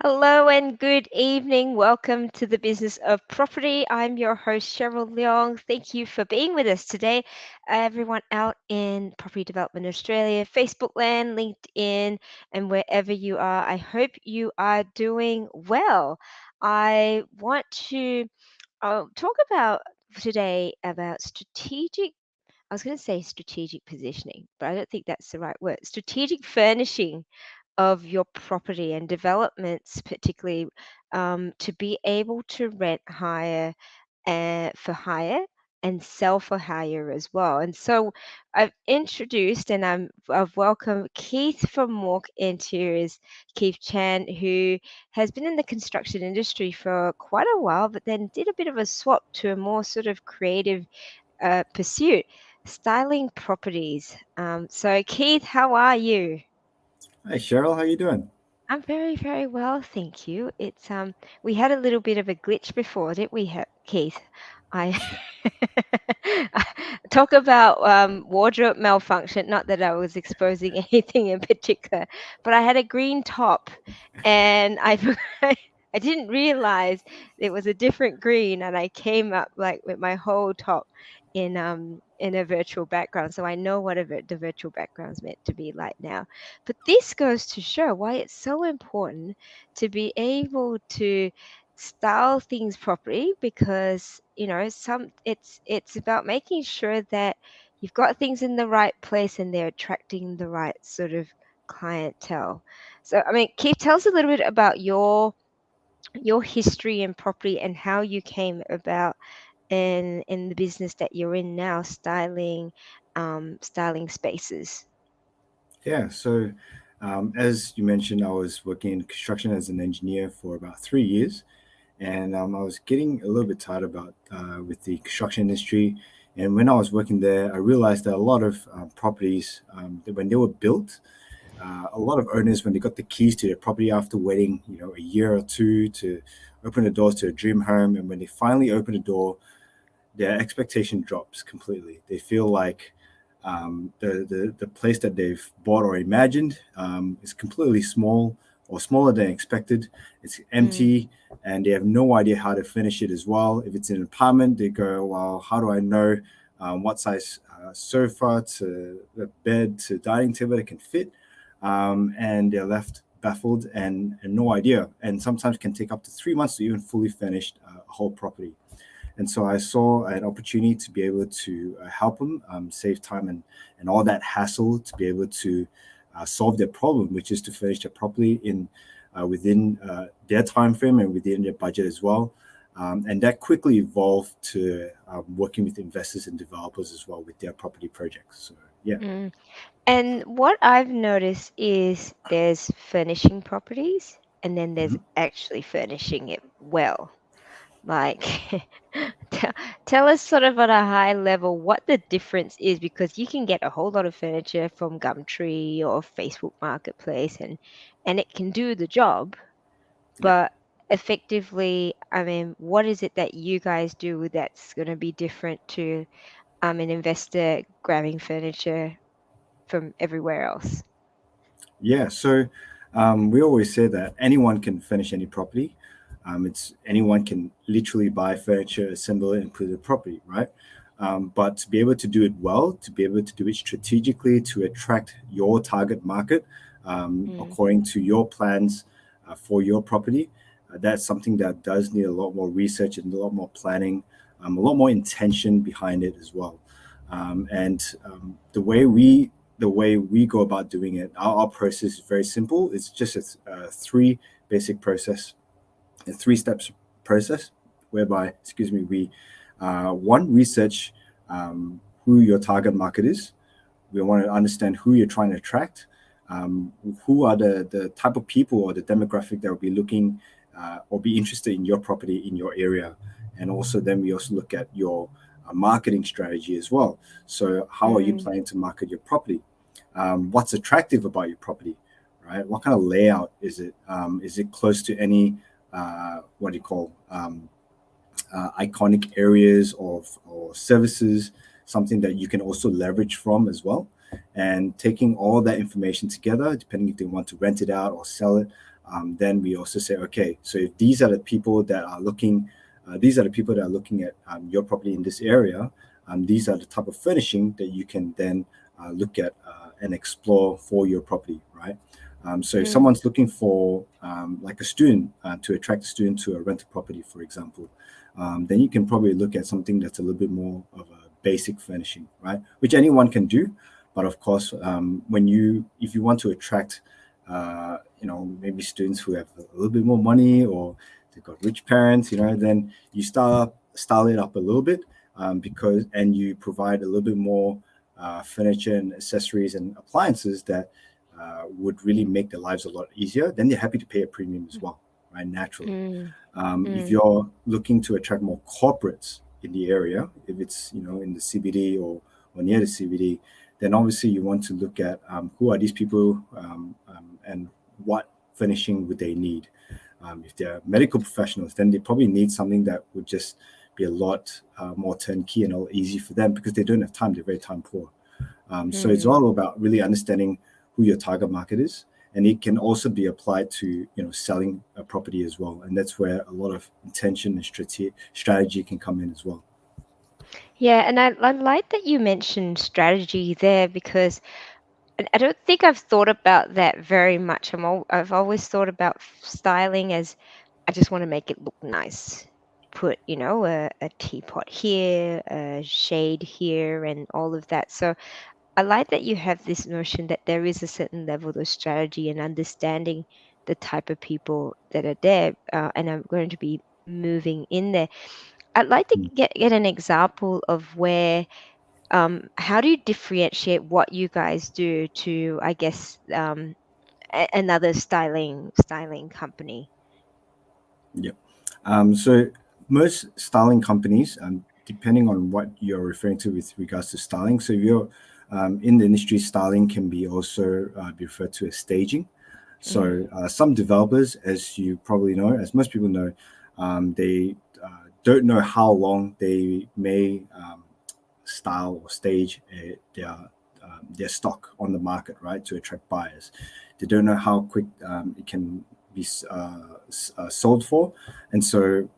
Hello and good evening. Welcome to the Business of Property. I'm your host, Cheryl Leong. Thank you for being with us today. Everyone out in Property Development Australia, Facebook land, LinkedIn, and wherever you are, I hope you are doing well. I want to talk about today about I was going to say strategic positioning, but I don't think that's the right word. Strategic furnishing of your property and developments, particularly to be able to rent hire for hire and sell for hire as well. And so I've introduced and I've welcomed Keith from MORC Interiors, Keith Chen, who has been in the construction industry for quite a while, but then did a bit of a swap to a more sort of creative pursuit, styling properties. So Keith, how are you? Hi Cheryl, how you doing? I'm very, very well, thank you. It's we had a little bit of a glitch before, didn't we, Keith? I talk about wardrobe malfunction. Not that I was exposing anything in particular, but I had a green top, and I didn't realize it was a different green, and I came up like with my whole top in a virtual background. So I know what the virtual background's meant to be like now. But this goes to show why it's so important to be able to style things properly, because it's about making sure that you've got things in the right place and they're attracting the right sort of clientele. So I mean, Keith, tell us a little bit about your history in property and how you came about in the business that you're in now, styling spaces. As you mentioned, I was working in construction as an engineer for about 3 years, and I was getting a little bit tired about with the construction industry. And when I was working there, I realized that a lot of properties, when they were built, a lot of owners, when they got the keys to their property after waiting, a year or two to open the doors to a dream home, and when they finally open the door, their expectation drops completely. They feel like the place that they've bought or imagined is completely small or smaller than expected. It's Mm, empty, and they have no idea how to finish it as well. If it's an apartment, they go, "Well, how do I know what size sofa to the bed to dining table that can fit?" And they're left baffled and no idea. And sometimes can take up to 3 months to even fully finish a whole property. And so I saw an opportunity to be able to help them save time and all that hassle to be able to solve their problem, which is to finish it properly in within their time frame and within their budget as well. And that quickly evolved to working with investors and developers as well with their property projects. So yeah. mm. And what I've noticed is there's furnishing properties and then there's Mhm. actually furnishing it well. Like, tell, tell us sort of at a high level what the difference is, because you can get a whole lot of furniture from Gumtree or Facebook Marketplace, and it can do the job, Yeah. but effectively, I mean, what is it that you guys do that's going to be different to an investor grabbing furniture from everywhere else? We always say that anyone can finish any property. It's anyone can literally buy furniture, assemble it, and put it in property, right? But to be able to do it well, to be able to do it strategically to attract your target market Mm, according to your plans for your property, that's something that does need a lot more research and a lot more planning, a lot more intention behind it as well. And the way we go about doing it, our process is very simple. It's just a three basic process, a three steps process, whereby, excuse me, we one research who your target market is. We want to understand who you're trying to attract, who are the type of people or the demographic that will be looking or be interested in your property in your area. And also then we also look at your marketing strategy as well. So how are you mm, planning to market your property? What's attractive about your property, right? What kind of layout is it? Is it close to any what do you call iconic areas or services, something that you can also leverage from as well. And taking all that information together, depending if they want to rent it out or sell it, then we also say, okay, so if these are the people that are looking, at your property in this area, these are the type of furnishing that you can then look at and explore for your property, right? So if Mm, someone's looking for like a student, to attract a student to a rental property, for example, then you can probably look at something that's a little bit more of a basic furnishing, right? Which anyone can do, but of course, if you want to attract, maybe students who have a little bit more money, or they've got rich parents, then you style it up a little bit, and you provide a little bit more furniture and accessories and appliances that would really make their lives a lot easier. Then they're happy to pay a premium as well, right? Naturally. mm, If mm, you're looking to attract more corporates in the area, if it's in the CBD or near the CBD, then obviously you want to look at who are these people, and what furnishing would they need. If they're medical professionals, then they probably need something that would just be a lot more turnkey and all easy for them, because they don't have time. They're very time poor. So it's mm. all about really understanding who your target market is, and it can also be applied to selling a property as well. And that's where a lot of intention and strategy can come in as well. Yeah, and I like that you mentioned strategy there because I don't think I've thought about that very much. I've always thought about styling as I just want to make it look nice. Put, a teapot here, a shade here, and all of that. So I like that you have this notion that there is a certain level of strategy and understanding the type of people that are there, and I'm going to be moving in there. I'd like to Mm. get an example of where how do you differentiate what you guys do to, I guess, another styling company? Yeah. So most styling companies, depending on what you're referring to with regards to styling. So if you're in the industry, styling can be also be referred to as staging. Mm, So some developers, as you probably know, as most people know, they don't know how long they may style or stage their stock on the market, right, to attract buyers. They don't know how quick it can be sold for, and so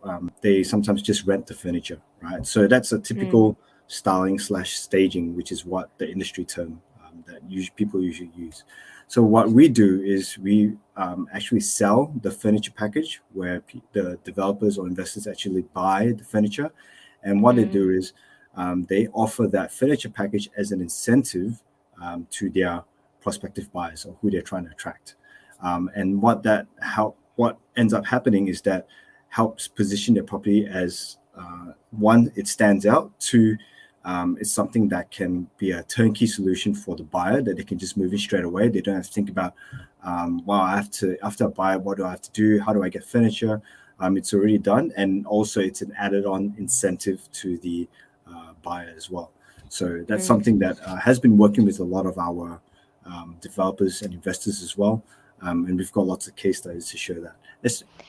they sometimes just rent the furniture, right? So that's a mm, typical styling slash staging, which is what the industry term that people usually use. So what we do is we actually sell the furniture package, where the developers or investors actually buy the furniture, and what they mm, do is they offer that furniture package as an incentive to their prospective buyers, or who they're trying to attract. And what ends up happening is that helps position their property as one, it stands out. Two, it's something that can be a turnkey solution for the buyer, that they can just move in straight away. They don't have to think about, wow, I have to, after I buy, what do I have to do? How do I get furniture? It's already done, and also it's an added-on incentive to the buyer as well. So that's mm. something that has been working with a lot of our developers and investors as well, and we've got lots of case studies to show that,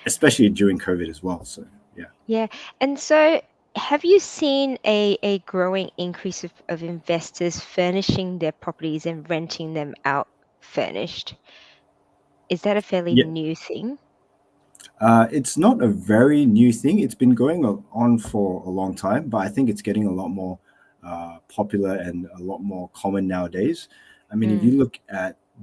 especially during COVID as well. So yeah. Yeah. And so have you seen a growing increase of investors furnishing their properties and renting them out furnished? Is that a fairly Yeah, new thing? it's not a very new thing. It's been going on for a long time, but I think it's getting a lot more popular and a lot more common nowadays. I mean, Mm,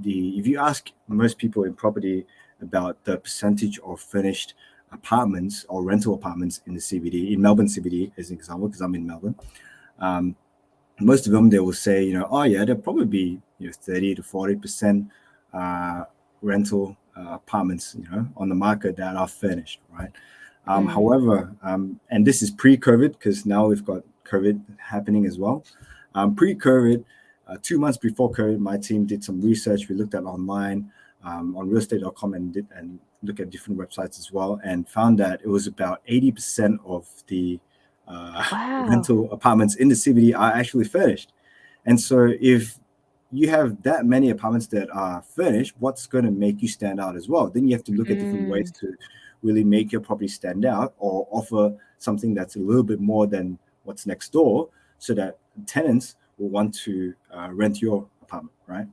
if you ask most people in property about the percentage of furnished apartments or rental apartments in the CBD, in Melbourne CBD as an example, because I'm in Melbourne, um, most of them, they will say, oh yeah, there'll probably be 30 to 40% uh, rental apartments, on the market that are furnished, right? mm, However, and this is pre-COVID, because now we've got COVID happening as well. Pre-COVID, 2 months before COVID, my team did some research. We looked at online, on realestate.com, and look at different websites as well, and found that it was about 80% of the uh, wow. rental apartments in the CBD are actually furnished. And so if you have that many apartments that are furnished, what's going to make you stand out as well? Then you have to look at different ways Mm, to really make your property stand out, or offer something that's a little bit more than what's next door, so that tenants will want to rent your apartment, right?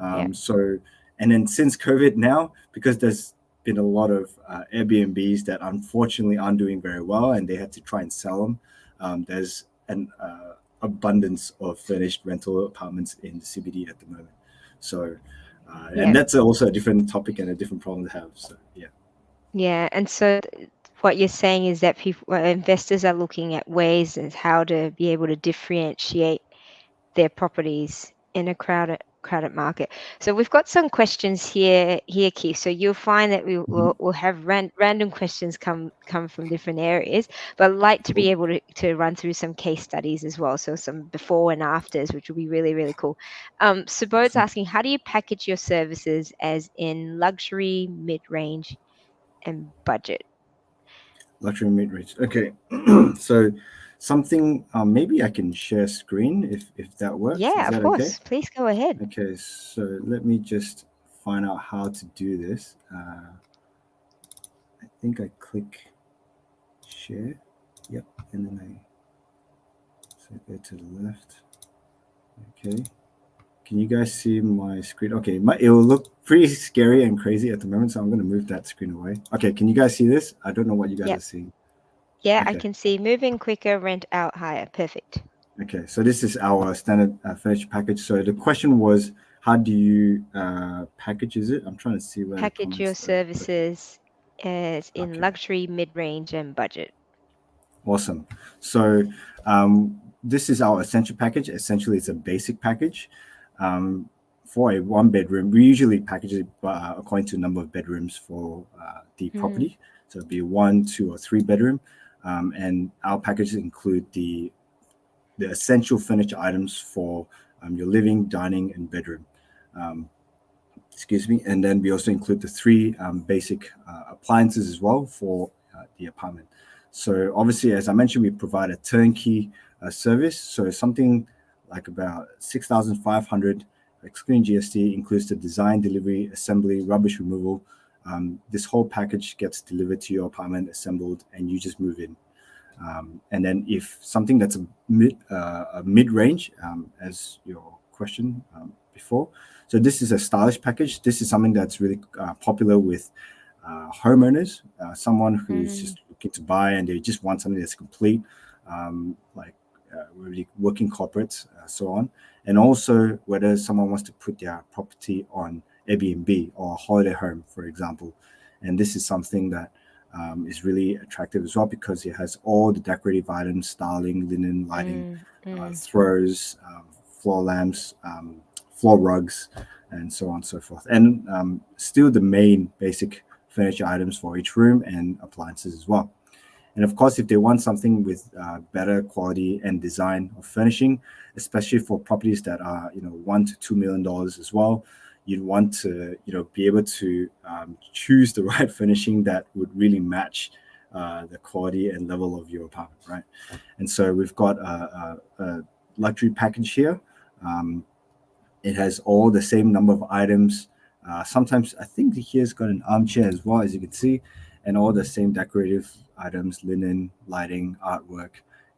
yeah. So, and then since COVID now, because there's been a lot of Airbnbs that unfortunately aren't doing very well, and they had to try and sell them. There's an abundance of furnished rental apartments in the CBD at the moment. So, and Yeah. that's also a different topic and a different problem to have. So, yeah. Yeah. And so what you're saying is that people, investors are looking at ways as how to be able to differentiate their properties in a crowded market. So we've got some questions here, Keith. So you'll find that we Mhm. will we'll have random questions come from different areas, but I'd like to Cool. be able to run through some case studies as well. So some before and afters, which will be really, really cool. Sabo's Awesome. asking, how do you package your services as in luxury, mid-range, and budget? Luxury mid-range. Okay. So something, maybe I can share screen if that works. Yeah, Is of that okay? course. Please go ahead. Okay, so let me just find out how to do this. I think I click share. Yep, and then so go to the left. Okay, can you guys see my screen? Okay, it will look pretty scary and crazy at the moment, so I'm going to move that screen away. Okay, can you guys see this? I don't know what you guys Yep. are seeing. Yeah, I Okay, can see moving quicker, rent out higher. Perfect. okay, so this is our standard furniture package. So the question was, how do you package? Is it? I'm trying to see where the Package your comments are. Perfect. services as in Okay. luxury, mid-range, and budget. Awesome. So this is our essential package. Essentially, it's a basic package. Um, for a one bedroom, we usually package it according to number of bedrooms for the Mm, property. So it'd be one, two, or three bedroom. And our packages include the essential furniture items for your living, dining, and bedroom. Um, excuse me. And then we also include the three basic appliances as well for the apartment. So obviously, as I mentioned, we provide a turnkey service. So something like about 6,500, excluding GST, includes the design, delivery, assembly, rubbish removal. This whole package gets delivered to your apartment, assembled, and you just move in. And then if something that's a mid range, as your question before, so this is a stylish package. This is something that's really popular with homeowners, someone who's mm, just looking to buy and they just want something that's complete, like really working corporates, so on. And also whether someone wants to put their property on Airbnb or a holiday home, for example. And this is something that is really attractive as well because it has all the decorative items, styling, linen, lighting, mm, mm, throws, floor lamps, floor rugs, and so on and so forth. And still the main basic furniture items for each room and appliances as well. And of course, if they want something with better quality and design of furnishing, especially for properties that are $1 to $2 million as well, you'd want to be able to choose the right furnishing that would really match the quality and level of your apartment, right? And so we've got a luxury package here. Um, it has all the same number of items. Sometimes I think here's got an armchair as well, as you can see, and all the same decorative items, linen, lighting, artwork,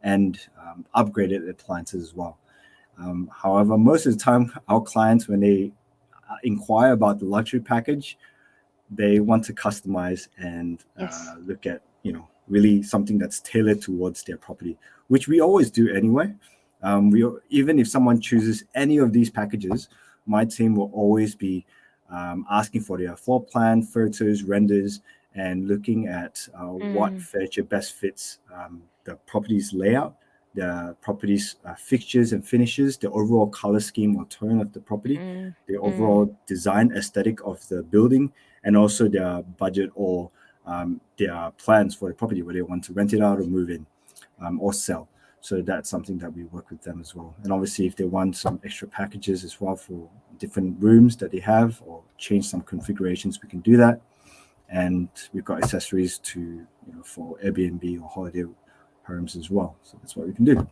and upgraded appliances as well. However, most of the time, our clients, when they inquire about the luxury package, they want to customize and yes. look at really something that's tailored towards their property, which we always do anyway. We Even if someone chooses any of these packages, my team will always be asking for their floor plan, photos, renders, and looking at what Mm, furniture best fits the property's layout, the property's fixtures and finishes, the overall color scheme or tone of the property, mm, the mm, overall design aesthetic of the building, and also their budget or their plans for the property, whether they want to rent it out or move in or sell. So that's something that we work with them as well. And obviously, if they want some extra packages as well for different rooms that they have or change some configurations, we can do that. And we've got accessories to for Airbnb or holiday homes as well. So that's what we can do.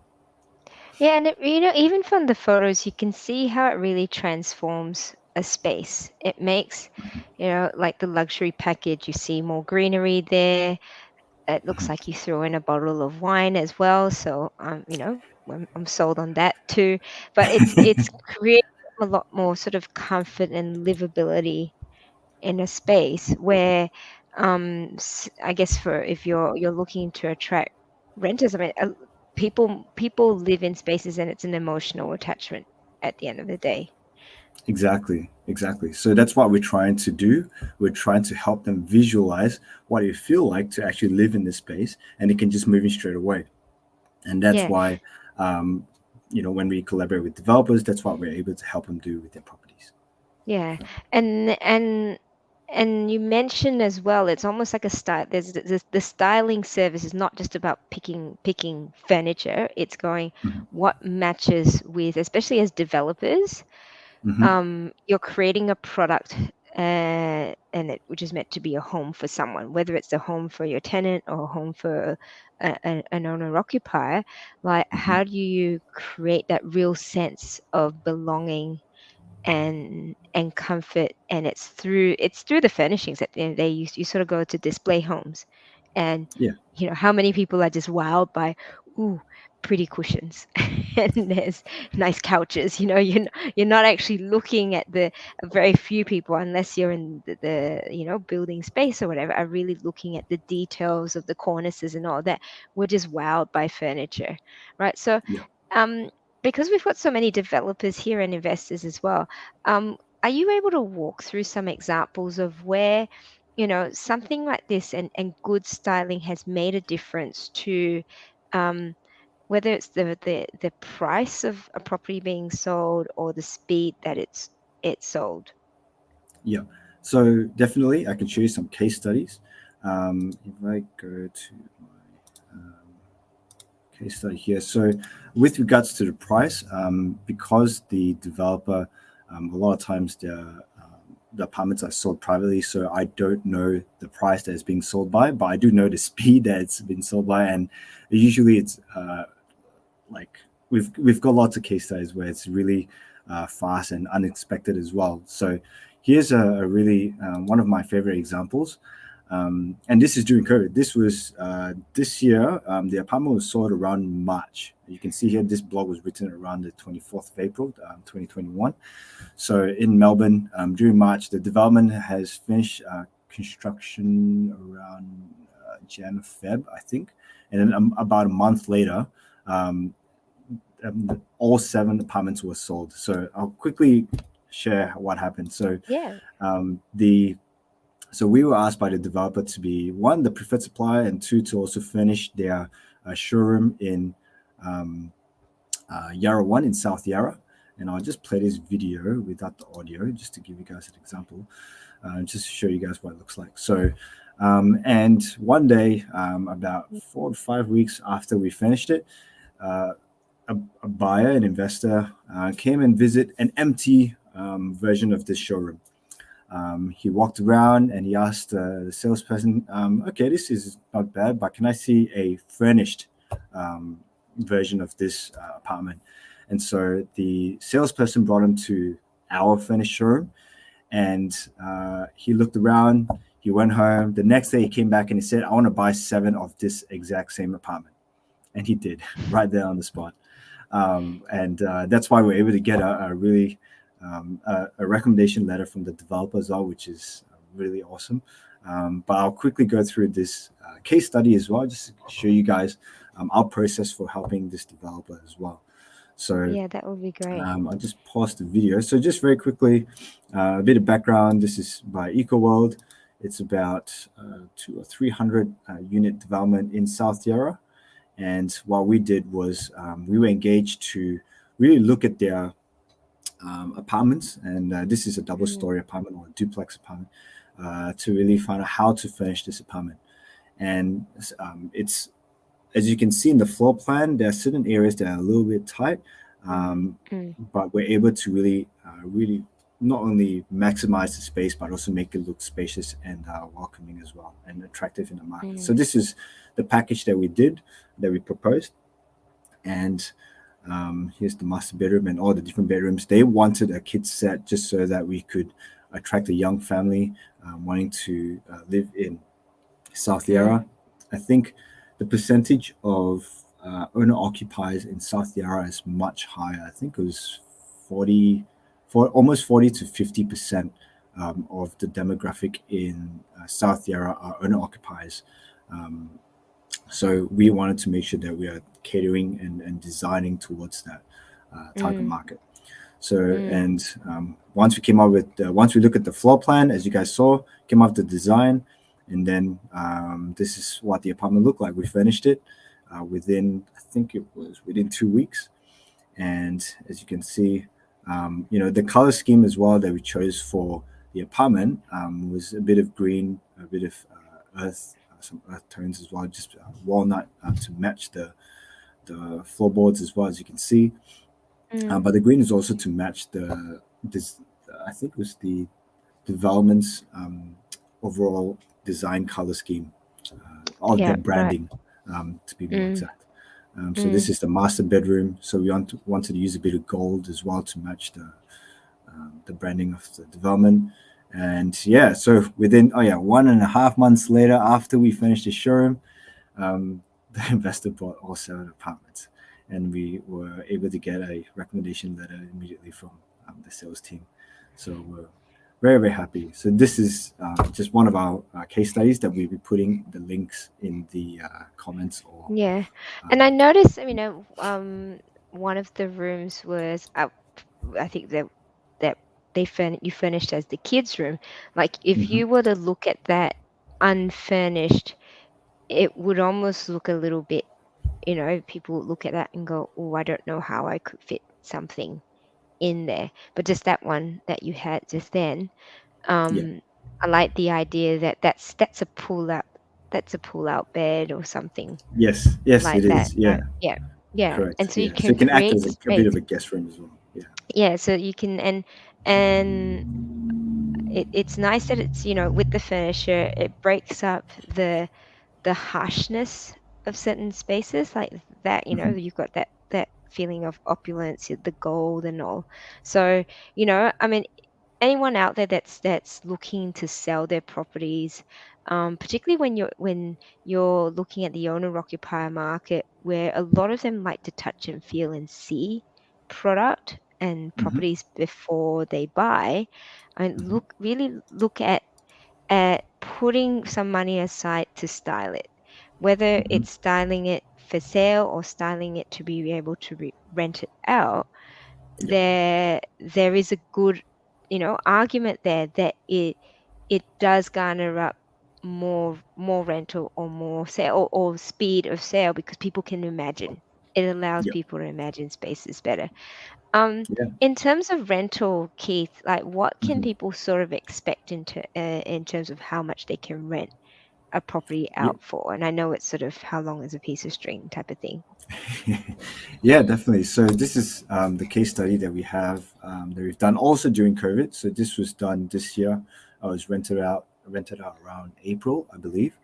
yeah, and even from the photos, you can see how it really transforms a space. It makes, like the luxury package, you see more greenery there. It looks like you throw in a bottle of wine as well. So, I'm sold on that too. But it's creating a lot more sort of comfort and livability in a space where, I guess for if you're looking to attract renters, I mean, people live in spaces, and it's an emotional attachment at the end of the day. Exactly, exactly. So that's what we're trying to do. We're trying to help them visualize what it feel like to actually live in this space, and it can just move in straight away. And that's Yeah, why, um, when we collaborate with developers, that's what we're able to help them do with their properties. yeah, and you mentioned as well, it's almost like a style. There's the styling service is not just about picking furniture. It's going Hmm. what matches with, especially as developers, Hmm. you're creating a product, and which is meant to be a home for someone, whether it's a home for your tenant or a home for an owner occupier. Like, Hmm. how do you create that real sense of belonging and comfort? And it's through the furnishings. At the end of the day, you sort of go to display homes, and Yeah, how many people are just wowed by, ooh, pretty cushions and there's nice couches. You're not actually looking at the very few people, unless you're in the building space or whatever, are really looking at the details of the cornices and all that. We're just wowed by furniture, right? So yeah. um because we've got so many developers here and investors as well, are you able to walk through some examples of where, something like this and good styling has made a difference to, um, whether it's the price of a property being sold or the speed that it's sold? Yeah. So definitely, I can show you some case studies. If I go to my case study here, so with regards to the price, because the developer, a lot of times the apartments are sold privately, so I don't know the price that it's being sold by, but I do know the speed that it's been sold by, and usually it's like we've got lots of case studies where it's really fast and unexpected as well. So here's a really one of my favorite examples. And this is during COVID. This was this year. The apartment was sold around March. You can see here this blog was written around the 24th of April, 2021. So in Melbourne, during March, the development has finished construction around Jan, Feb, I think. And then about a month later, um, all 7 apartments were sold. So I'll quickly share what happened. So Yeah. the so we were asked by the developer to be one, the preferred supplier, and two, to also furnish their showroom in um, Yarra One in South Yarra. And I'll just play this video without the audio, just to give you guys an example, just to show you guys what it looks like. So, and one day, about 4 to 5 weeks after we finished it, uh, a buyer, an investor, came and visit an empty version of this showroom. He walked around and he asked the salesperson, "Okay, this is not bad, but can I see a furnished um, version of this apartment?" And so the salesperson brought him to our furnished showroom, and he looked around. He went home. The next day, he came back and he said, "I want to buy 7 of this exact same apartment," and he did right there on the spot. And that's why we're able to get a really a recommendation letter from the developer as well, which is really awesome. But I'll quickly go through this case study as well, just to show you guys our process for helping this developer as well. So Yeah, that would be great. I'll just pause the video. So just very quickly, a bit of background. This is by EcoWorld. It's about 200 or 300 unit development in South Yarra. And what we did was we were engaged to really look at their apartments. And this is a double Mm, story apartment or a duplex apartment to really find out how to furnish this apartment. And it's, as you can see in the floor plan, there are certain areas that are a little bit tight, mm, um, mm, but we're able to really not only maximize the space, but also make it look spacious and welcoming as well and attractive in the market. So mm. this is the package that we did, that we proposed. And here's the master bedroom and all the different bedrooms. They wanted a kids set just so that we could attract a young family wanting to live in South Mm. Yarra. I think the percentage of owner occupiers in South Yarra is much higher. I think it was 40, for almost 40 to 50% of the demographic in South Yarra are owner occupiers. Um, so we wanted to make sure that we are catering and designing towards that target Mm. market. So, Mm. and once we came up with, once we look at the floor plan, as you guys saw, came up with the design, and then this is what the apartment looked like. We finished it within, I think it was within 2 weeks. And as you can see, the color scheme as well that we chose for the apartment was a bit of green, a bit of earth, some earth tones as well, just walnut to match the floorboards as well, as you can see. Mm. But the green is also to match the this. I think it was the development's overall design color scheme of Yeah, their right. branding, to be more Mm. exact. So this Mm. is the master bedroom. So we wanted to use a bit of gold as well to match the branding of the development. And yeah, so within 1.5 months later, after we finished the showroom, the investor bought all 7 apartments, and we were able to get a recommendation letter immediately from the sales team. So we're very, very happy. So this is just one of our case studies that we'll be putting the links in the comments or. Yeah. And I Um, noticed, one of the rooms was I think that you furnished as the kids' room. Like if mhm. you were to look at that unfurnished, it would almost look a little bit, people would look at that and go, "Oh, I don't know how I could fit something in there." But just that one that you had just then, Yeah. um, I like the idea that that's a pull out bed or something Yes. Yes, like it that. is. Yeah. Yeah, yeah. And Correct. so you Yeah. So can it can act create as a bit space. of a guest room as well. Yeah. Yeah, so you can and it's nice that it's, with the furniture, it breaks up the harshness of certain spaces like that, Hmm. you've got that feeling of opulence, the gold and all. So, anyone out there that's looking to sell their properties, particularly when you're looking at the owner occupier market, where a lot of them like to touch and feel and see product and Hmm. properties before they buy, and Hmm. really look at putting some money aside to style it, whether Hmm. it's styling it for sale or styling it to be able to rent it out. Yep. There is a good, argument there that it does garner up more rental or more sale or speed of sale because people can imagine. It allows Yep. people to imagine spaces better. Um, Yeah. in terms of rental, Keith, like what can Hmm. people sort of expect in terms of how much they can rent a property Yeah. out for? And I know it's sort of how long is a piece of string type of thing. Yeah, definitely. So this is the case study that we have that we've done also during COVID. So this was done this year. I was rented out around April, I believe.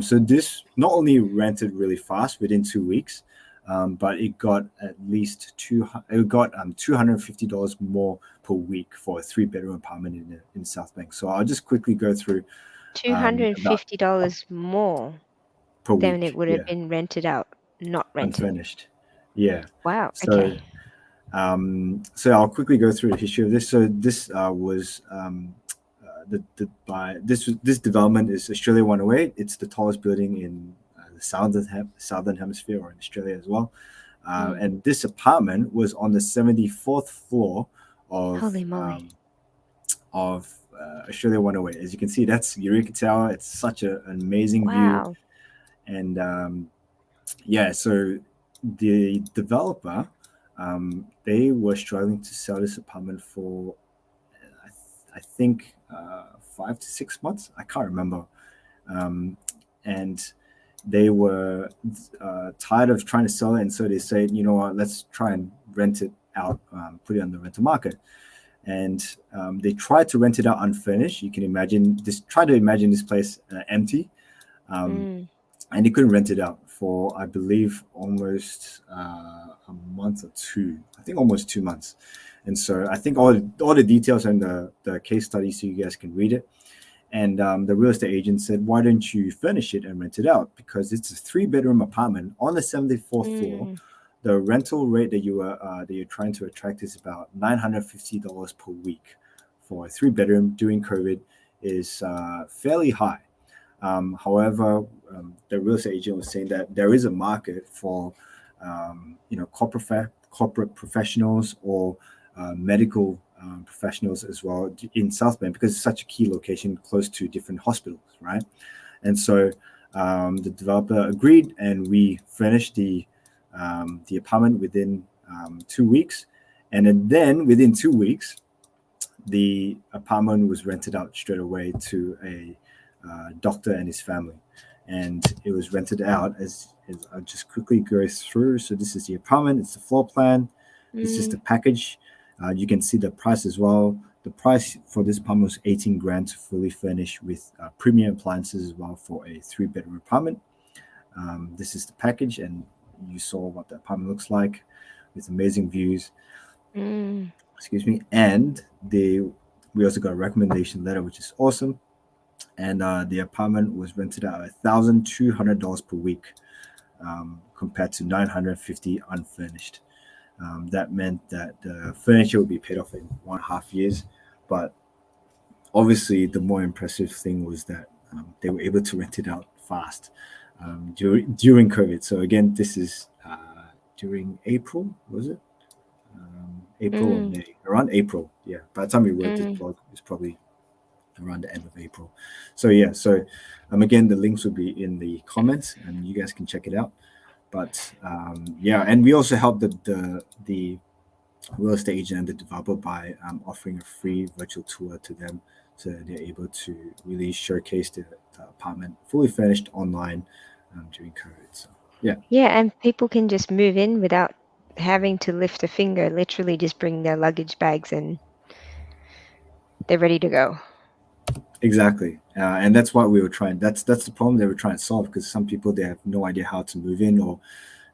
So this not only rented really fast within 2 weeks, but it got at least $250 more per week for a three-bedroom apartment in South Bank. So I'll just quickly go through Two hundred and about fifty dollars more per than it week. would have Yeah, been rented out, not rented. unfurnished. Yeah. Wow. So Okay. so I'll quickly go through the history of this. So this was the by this development is Australia 108. It's the tallest building in the southern hemisphere or in Australia as well. Mm. And this apartment was on the 74th floor of Holy moly. um, of Australia 108. As you can see, that's Eureka Tower. It's such an amazing view, Wow. and yeah, so the developer, they were struggling to sell this apartment for, I think, 5 to 6 months. I can't remember. Um, and they were tired of trying to sell it. And so they said, you know what, let's try and rent it out, put it on the rental market. And they tried to rent it out unfurnished. You can imagine this, try to imagine this place empty. Um, Mm. and they couldn't rent it out for, I believe, almost a month or two. I think almost 2 months. And so I think all the details are in the case study, so you guys can read it. And the real estate agent said, "Why don't you furnish it and rent it out? Because it's a three-bedroom apartment on the 74th floor. Mm. The rental rate that you're trying to attract is about $950 per week for a 3 bedroom during COVID is fairly high. However, the real estate agent was saying that there is a market for corporate professionals or medical professionals as well in South Bend, because it's such a key location close to different hospitals, right? And so the developer agreed, and we finished the apartment within 2 weeks, and then within 2 weeks, the apartment was rented out straight away to a doctor and his family, and it was rented out as I'll just quickly go through. So this is the apartment, it's the floor plan, this is the package. You can see the price as well. The price for this apartment was 18 grand to fully furnish with premium appliances as well for a 3 bedroom apartment. This is the package, and you saw what the apartment looks like with amazing views. Excuse me. And we also got a recommendation letter, which is awesome. And the apartment was rented out at $1,200 per week, compared to $950 unfurnished. That meant that the furniture would be paid off in 1.5 years. But obviously, the more impressive thing was that they were able to rent it out fast during COVID. So again, this is during April, was it? April or May? Around April, yeah. By the time we wrote this blog, it's probably around the end of April. So yeah, so again, the links will be in the comments, and you guys can check it out. But yeah, and we also help the real estate agent and the developer by offering a free virtual tour to them, so that they're able to really showcase the apartment fully furnished online during COVID. So yeah. Yeah, and people can just move in without having to lift a finger, literally just bring their luggage bags and they're ready to go. Exactly, and that's what we were trying. That's the problem they were trying to solve, because some people, they have no idea how to move in or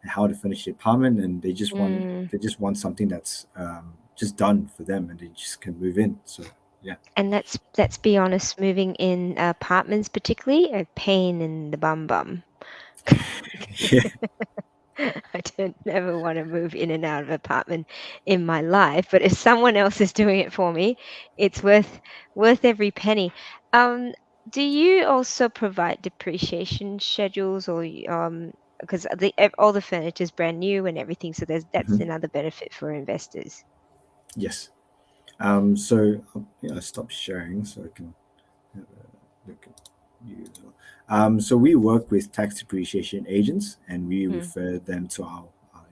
how to finish the apartment, and they just want something that's just done for them, and they just can move in. So yeah. And let's be honest, moving in apartments, particularly, a pain in the bum. Yeah. I don't ever want to move in and out of an apartment in my life, but if someone else is doing it for me, it's worth every penny. Do you also provide depreciation schedules, or because all the furniture is brand new and everything, so that's another benefit for investors. Yes. So I stopped sharing so I can have a look at you as well. So we work with tax depreciation agents, and we refer them to our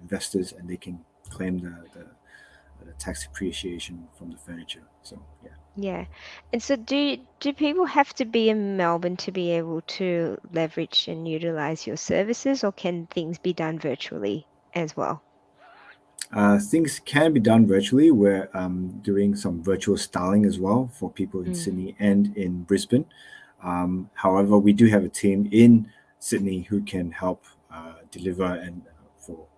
investors, and they can claim the tax depreciation from the furniture. So yeah. Yeah. And so do people have to be in Melbourne to be able to leverage and utilize your services, or can things be done virtually as well? Things can be done virtually. We're doing some virtual styling as well for people in Sydney and in Brisbane. However, we do have a team in Sydney who can help deliver and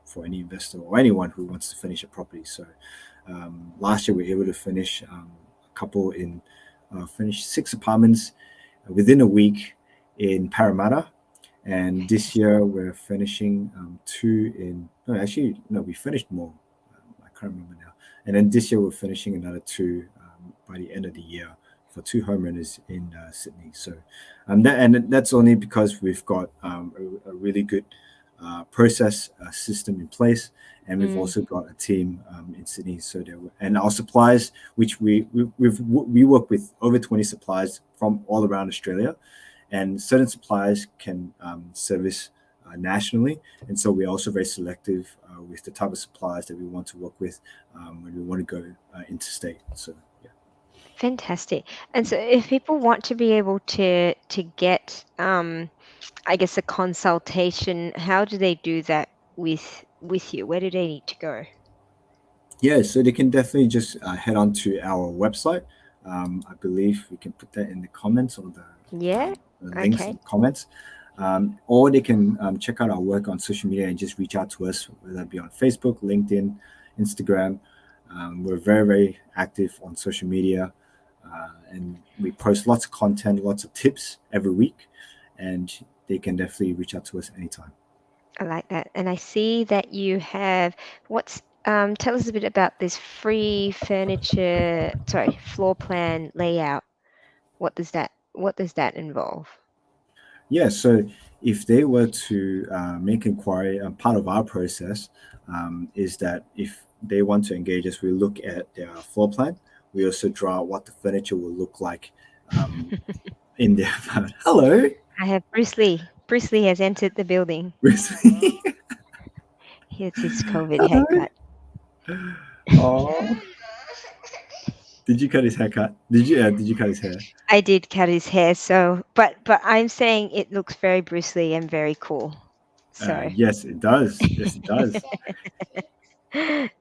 for any investor or anyone who wants to finish a property. So last year we were able to finish a couple in finish 6 apartments within a week in Parramatta. And this year we're finishing 2 in, no, we finished more. I can't remember now. And then this year we're finishing another 2 by the end of the year for 2 homeowners in Sydney. So that's only because we've got a really good process system in place, and we've also got a team in Sydney. So and our suppliers, which we work with over 20 suppliers from all around Australia, and certain suppliers can service nationally, and so we're also very selective with the type of suppliers that we want to work with when we want to go interstate. So yeah. Fantastic. And so if people want to be able to get I guess a consultation, how do they do that with you? Where do they need to go? Yeah, so they can definitely just head on to our website. I believe we can put that in the comments, or Yeah. the links in Okay. the comments. Or they can check out our work on social media and just reach out to us, whether it be on Facebook, LinkedIn, Instagram. We're very, very active on social media, and we post lots of content, lots of tips every week, and they can definitely reach out to us anytime. I like that. And I see that you have Tell us a bit about this free furniture, sorry, floor plan layout. What does that involve? Yeah, so if they were to make inquiry, part of our process is that if they want to engage us, we look at their floor plan. We also draw out what the furniture will look like um, in their hello, I have Bruce Lee. Bruce Lee has entered the building. Brucey. Here's his COVID Hello. haircut. Oh, did you cut his haircut? Did you cut his hair? I did cut his hair, so but I'm saying it looks very Bruce Lee and very cool. So Yes, it does. Yes, it does.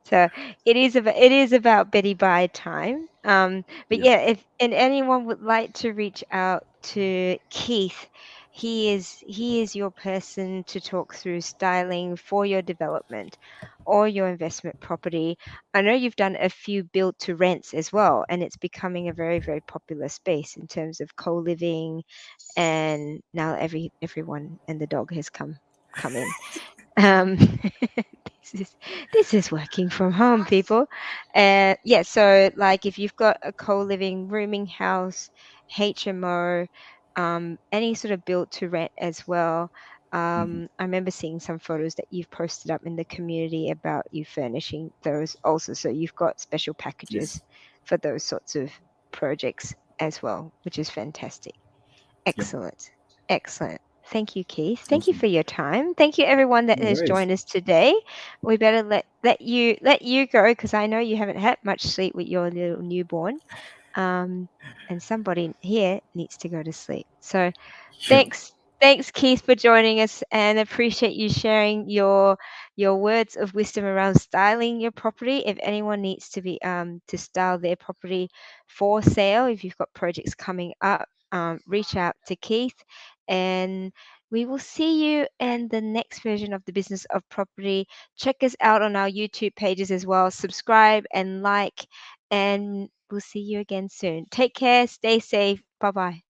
so it is about Betty by time. But Yeah. yeah, if and anyone would like to reach out to Keith, he is your person to talk through styling for your development or your investment property. I know you've done a few build to rents as well, and it's becoming a very, very popular space in terms of co-living, and now everyone and the dog has come in. Um, this is this is working from home, people. Yeah, so like if you've got a co-living rooming house, HMO, any sort of built to rent as well. Mhm. I remember seeing some photos that you've posted up in the community about you furnishing those also. So you've got special packages Yes. for those sorts of projects as well, which is fantastic. Yep. Excellent. Excellent. Thank you, Keith. Thank you Awesome. for your time. Thank you everyone that No has worries. joined us today. We better let you go because I know you haven't had much sleep with your little newborn. Um, and somebody here needs to go to sleep. So Yep. thanks Keith for joining us, and appreciate you sharing your words of wisdom around styling your property. If anyone needs to style their property for sale, if you've got projects coming up, reach out to Keith, and we will see you in the next version of the Business of Property. Check us out on our YouTube pages as well. Subscribe and like, and we'll see you again soon. Take care, stay safe. Bye bye.